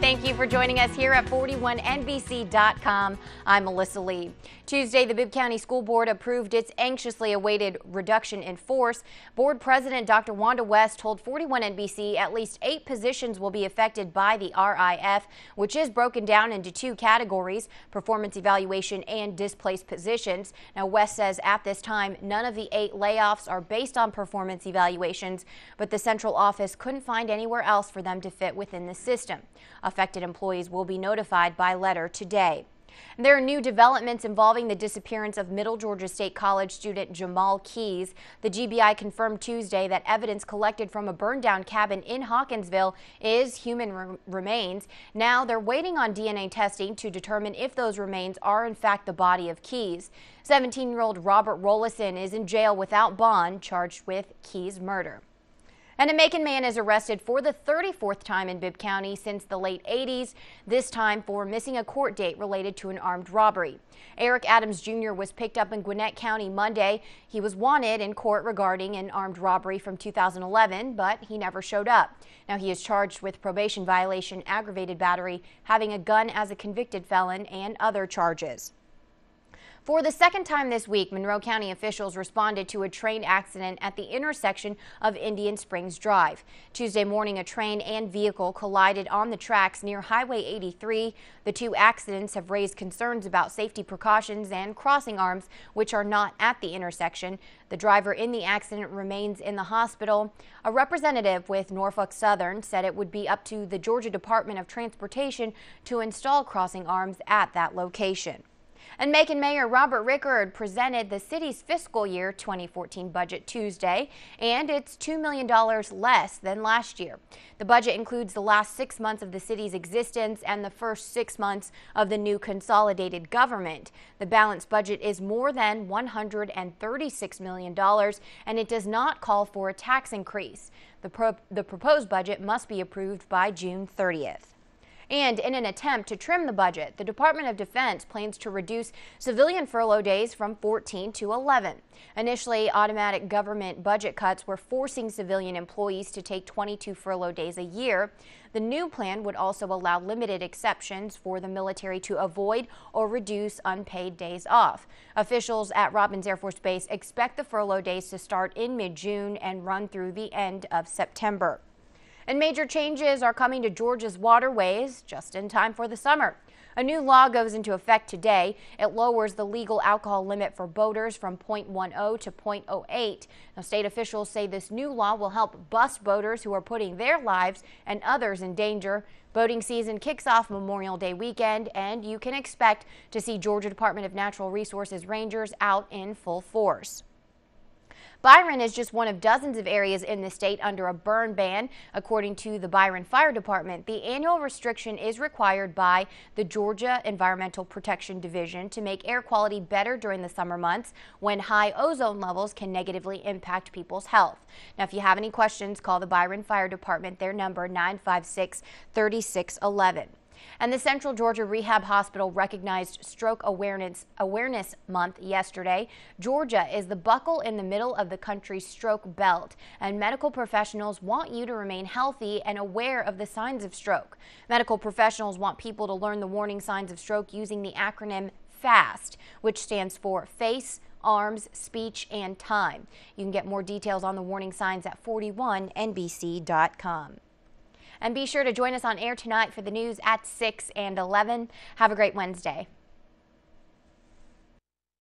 Thank you for joining us here at 41NBC.com. I'm Melissa Lee. Tuesday, the Bibb County School Board approved its anxiously awaited reduction in force. Board President Dr. Wanda West told 41NBC at least 8 positions will be affected by the RIF, which is broken down into 2 categories, performance evaluation and displaced positions. Now, West says at this time, none of the 8 layoffs are based on performance evaluations, but the central office couldn't find anywhere else for them to fit within the system. Affected employees will be notified by letter today. And there are new developments involving the disappearance of Middle Georgia State College student Jamal Keys. The GBI confirmed Tuesday that evidence collected from a burned-down cabin in Hawkinsville is human remains. Now they're waiting on DNA testing to determine if those remains are in fact the body of Keys. 17-year-old Robert Rollison is in jail without bond, charged with Keys' murder. And a Macon man is arrested for the 34th time in Bibb County since the late 80s, this time for missing a court date related to an armed robbery. Eric Adams Jr. was picked up in Gwinnett County Monday. He was wanted in court regarding an armed robbery from 2011, but he never showed up. Now he is charged with probation violation, aggravated battery, having a gun as a convicted felon, and other charges. For the second time this week, Monroe County officials responded to a train accident at the intersection of Indian Springs Drive. Tuesday morning, a train and vehicle collided on the tracks near Highway 83. The 2 accidents have raised concerns about safety precautions and crossing arms, which are not at the intersection. The driver in the accident remains in the hospital. A representative with Norfolk Southern said it would be up to the Georgia Department of Transportation to install crossing arms at that location. And Macon Mayor Robert Rickard presented the city's fiscal year 2014 budget Tuesday, and it's $2 million less than last year. The budget includes the last 6 months of the city's existence and the first 6 months of the new consolidated government. The balanced budget is more than $136 million, and it does not call for a tax increase. The proposed budget must be approved by June 30th. And in an attempt to trim the budget, the Department of Defense plans to reduce civilian furlough days from 14 to 11. Initially, automatic government budget cuts were forcing civilian employees to take 22 furlough days a year. The new plan would also allow limited exceptions for the military to avoid or reduce unpaid days off. Officials at Robins Air Force Base expect the furlough days to start in mid-June and run through the end of September. And major changes are coming to Georgia's waterways just in time for the summer. A new law goes into effect today. It lowers the legal alcohol limit for boaters from 0.10 to 0.08. Now, state officials say this new law will help bust boaters who are putting their lives and others in danger. Boating season kicks off Memorial Day weekend, and you can expect to see Georgia Department of Natural Resources Rangers out in full force. Byron is just one of dozens of areas in the state under a burn ban. According to the Byron Fire Department, the annual restriction is required by the Georgia Environmental Protection Division to make air quality better during the summer months when high ozone levels can negatively impact people's health. Now, if you have any questions, call the Byron Fire Department. Their number 956-3611. And the Central Georgia Rehab Hospital recognized Stroke Awareness Month yesterday. Georgia is the buckle in the middle of the country's stroke belt, and medical professionals want you to remain healthy and aware of the signs of stroke. Medical professionals want people to learn the warning signs of stroke using the acronym FAST, which stands for Face, Arms, Speech, and Time. You can get more details on the warning signs at 41NBC.com. And be sure to join us on air tonight for the news at 6 and 11. Have a great Wednesday.